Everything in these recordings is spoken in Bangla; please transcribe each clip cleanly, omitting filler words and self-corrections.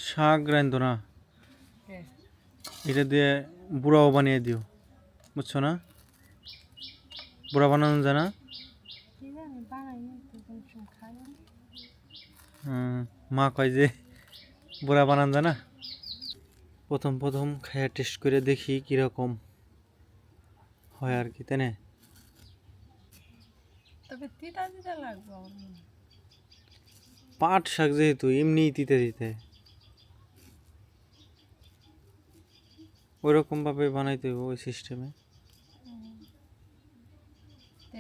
শাক রান্ধো না, কে এটা দিয়ে বুড়াও বানিয়ে দিও, বুঝছো না? বুড়া বানানো যায় না? কি জানি বানাইনি তো কোনো সময় খাই না। মা কয় যে বুড়া বানান যায় না। প্রথম প্রথম খাইয়া টেস্ট করে দেখি কীরকম হয় আর কি, তাই না? তবে তিতা তিতা লাগবে আমার মনে হয়। পাট শাক যেহেতু এমনিই দিতে দিতে ওইরকমভাবে বানাইতে হবে ওই সিস্টেমে।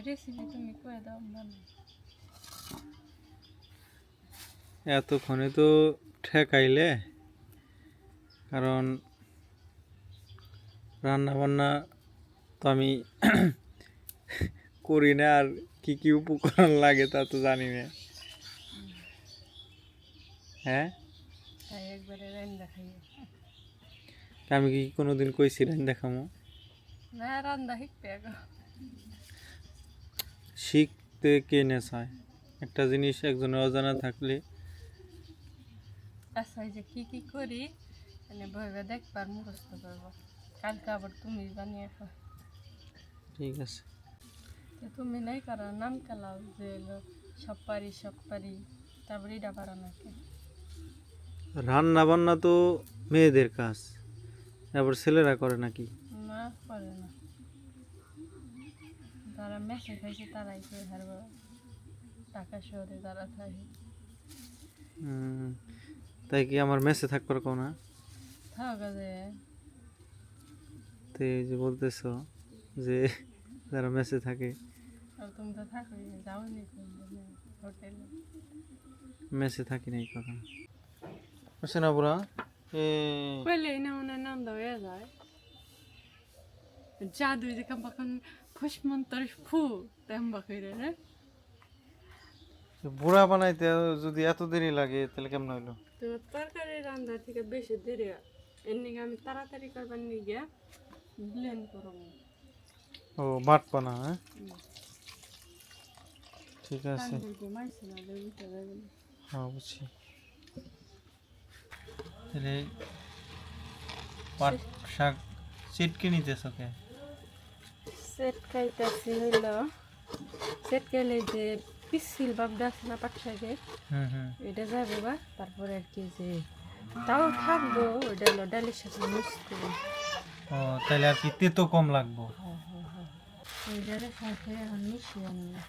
রেসিপি তুমি কয়ে দাও বানাই। এতক্ষণে তো ঠেকাইলে, কারণ রান্না বান্না তো আমি করি না, আর কি কি উপকরণ লাগে তা তো জানি না। হ্যাঁ, তাই একবারে রান্না খাইয়ে আমি কি কোনোদিন কইছি রান দেখামো? না রান্না শিখবে এখন। শিখতে কে না চায়? একটা জিনিস একজনের অজানা থাকলে আচ্ছা এই যে কি করি মানে ভেবে দেখবার মুখস্থ করবো, কালকে আবার তুমি বানিয়ে খাও। ঠিক আছে। তো তুমি নাই করো নাম খেলাও যে এলো সব পারি তারপরে এটা পারো নাকি? রান্না বান্না তো মেয়েদের কাজ, আবার ছেলেরা করে নাকি? না করে না, যারা মেসে খাইছে তারাই করে হারবো, ঢাকা শহরে যারা থাকে। তাই কি আমার মেসে থাকবার কও না? থাকা যে তো এই যে বলতেছ যে যারা মেসে থাকে, আর তুমি তো থাকো যাওনি হোটেলে। মেসে থাকি নাই কখন, বুঝছে না বুড়া? এ কইলে না মনে নন্দ হয়ে যায়, জাদু যে কখন ফুসমন্তর ফু তেমবা কইরে রে। বুড়া বানাইতে যদি এত দেরি লাগে তাহলে কেমন হইলো? তোমার তরকারি রান্না থেকে বেশি দেরি এমনি আমি তাড়াতাড়ি করবার নিয়ে গিয়া ব্লেন্ড করবো। ও বাটপানা, হ্যাঁ ঠিক আছে। হ্যাঁ বুঝছি। তাহলে পাট শাক চিটকে নিতেছ কে? সেট খাইতেছি হইল সেট খাইলে যে পিসিল ভাবটা আছে না পাট শাকের, এটা যাবে বা তারপরে আর কি যে তাও থাকবো ওটা হলো ডালের সাথে মিক্স করে। ও তাহলে আর কি তেতো কম লাগবো? ওই ডালের সাথে এখন মিশিয়ে আনলাম।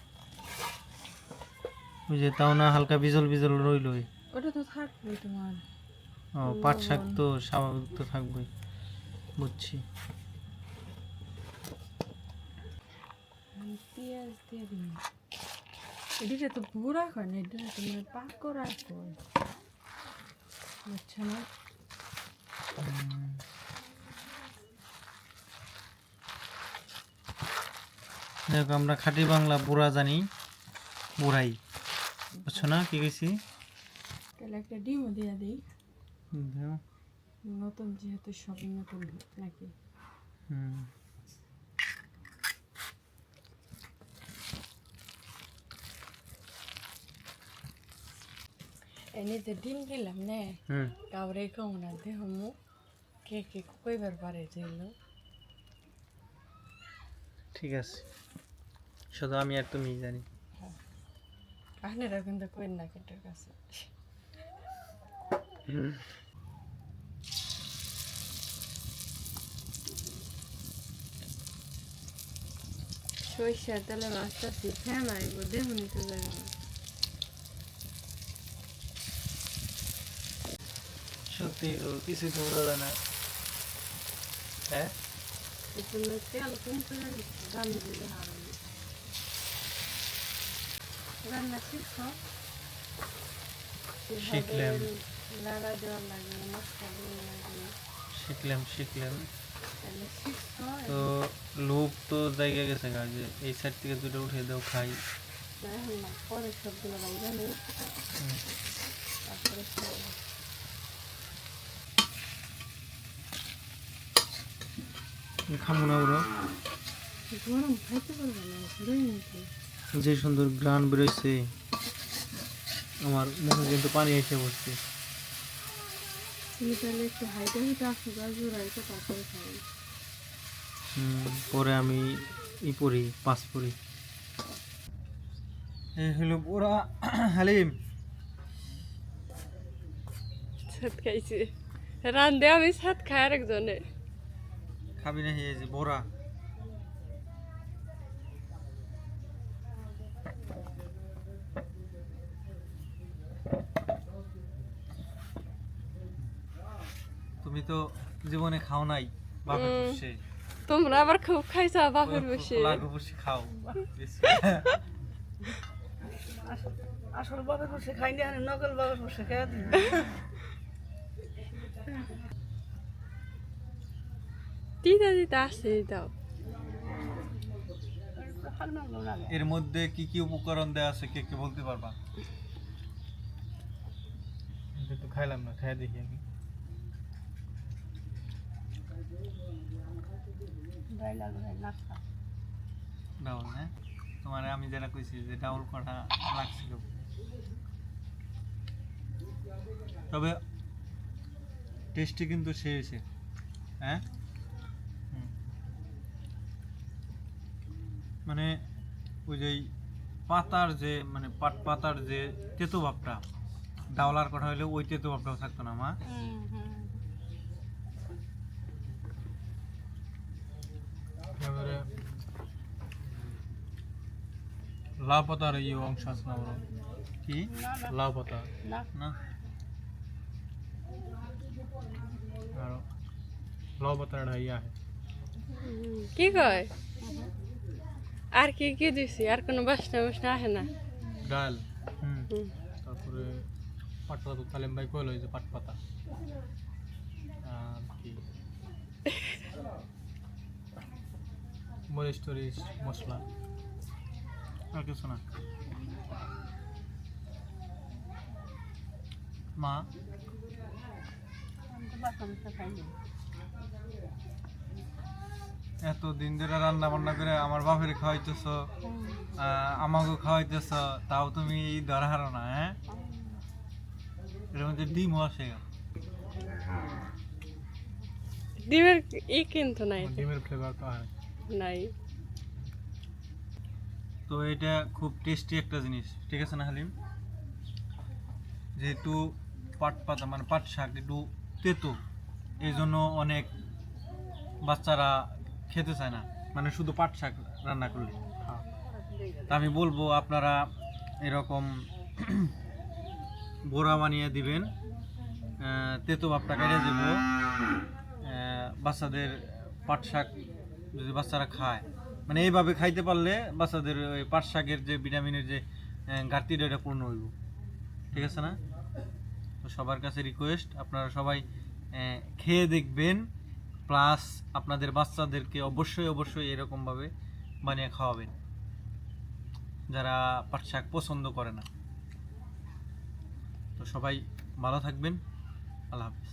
ওই যে তাও না হালকা বিজল বিজল রইলই। ওটা তো থাকবে তোমার। ও পাট শাক তো স্বাভাবিক তো থাকবেই, বুঝছি। পেঁয়াজ দিয়ে দিন, এদিকে তো গুঁড়া করে না, এদিকে তোমার পাক করা করে বুঝছো না? দেখো আমরা খাঁটি বাংলা বুড়া জানি, বুড়াই, বুঝছো না কি কইছি? তাহলে একটা ডিমও দিয়ে দিই, দাও। নতুন যেহেতু সব নতুন নাকি। এনে যে ডিম দিলাম নে কাউরে কম না দেহ মুখ কে কে কইবার পারে যেগুলো। ঠিক আছে, শুধু আমি আর তুমি জানি। আপনারা কিন্তু কই না কেটের কাছে। সরিষার তেলে মাছটা ফ্যান আইব দেখুন তো জায়গা সত্যি কিছু তো বোঝা না। হ্যাঁ তেল কমতে দাম দিলে রান্না শিখো, শিখলাম নাড়া দেওয়া লাগে মশলা দেওয়া লাগে। শিখলাম তাহলে শিখো। তো লোভ তো জায়গা গেছে গা, যে এই সাইড থেকে দুটো উঠে দাও খাই। এখন না পরে সবগুলো বাইরে নেই, তারপরে খামো না ওরা, গরম খাইতে পারবে না দুই মিনিট। যে সুন্দর গ্রান বেরোইছে, আমার মুখে কিন্তু পানি এসে বসছে। তুমি তাহলে একটু হাইটে হাইটে আসো জোড়াই তো তারপরে খাই। পরে আমি পড়ি 5 পড়ি। এই হলো পুরা হালিম। সাত খাইছি রান্ধে আমি সাত খাই আর একজনে। খাবি না? এই যে বড়া। তুমি তো জীবনে খাও নাই বাপের বসে। তোমরা আবার খুব খাইছো বাপের বসে। লাগু বসে খাও। আসল বাবার বসে খাই না, নকল বাবার বসে খাই দিই। দিদা দিদা আসে দাও। এর মধ্যে কি কি উপকরণ দেওয়া আছে কে কে বলতে পারবা? তো খাইলাম না, খাই দেখি আমি। ডাউল হ্যাঁ, তোমার আমি যেটা কইছি যে ডাউল করা লাগছিল, তবে টেস্টি কিন্তু সেই হয়েছে। হ্যাঁ মানে ওই যে পাতার যে মানে পাতার যে তেতো ভাবটা, ডাউলার করা হইলে ওই তেতো ভাবটাও থাকতো না মা। এবারে লাউ পাতার এই অংশ আছে না বড় কি? লাউ পাতা না, আর লাউ পাতার ইয়া কি কয় আর কি কি দিছি? আর কোনো বাসনা বাসনা আসে না? ডাল, তারপরে পাট পাতা তো তালিম ভাই কইলো যে পাট পাতা, আর কি মরিচ টরিচ মশলা, আর কিছু না মা। এত দিন ধরে রান্না বান্না করে আমার বাপের খাওয়াইতেছ, আমাকেও খাওয়াইতেছ, তাও তুমি ধরা হারো না। হ্যাঁ, এর মধ্যে ডিমও আসে। ডিমের কিন্তু নাই, ডিমের ফ্লেভার তো হয় নাই। তো এটা খুব টেস্টি একটা জিনিস, ঠিক আছে না হালিম? যেহেতু পাট পাতা মানে পাট শাক একটু তেতো, এই জন্য অনেক বাচ্চারা খেতে চায় না, মানে শুধু পাট শাক রান্না করলে। তা আমি বলবো আপনারা এরকম বড়া বানিয়ে দিবেন, তেতো ভাবটা কেটে দেবো। বাচ্চাদের পাট শাক যদি বাচ্চারা খায়, মানে এইভাবে খাইতে পারলে বাচ্চাদের ওই পাট শাকের যে ভিটামিনের যে ঘাটতিটা এটা পূর্ণ হইব, ঠিক আছে না? তো সবার কাছে রিকোয়েস্ট, আপনারা সবাই খেয়ে দেখবেন, প্লাস আপনাদের বাচ্চাদেরকে অবশ্যই অবশ্যই এরকমভাবে বানিয়ে খাওয়াবেন যারা পাট শাক পছন্দ করে না। তো সবাই ভালো থাকবেন, আল্লাহ হাফিজ।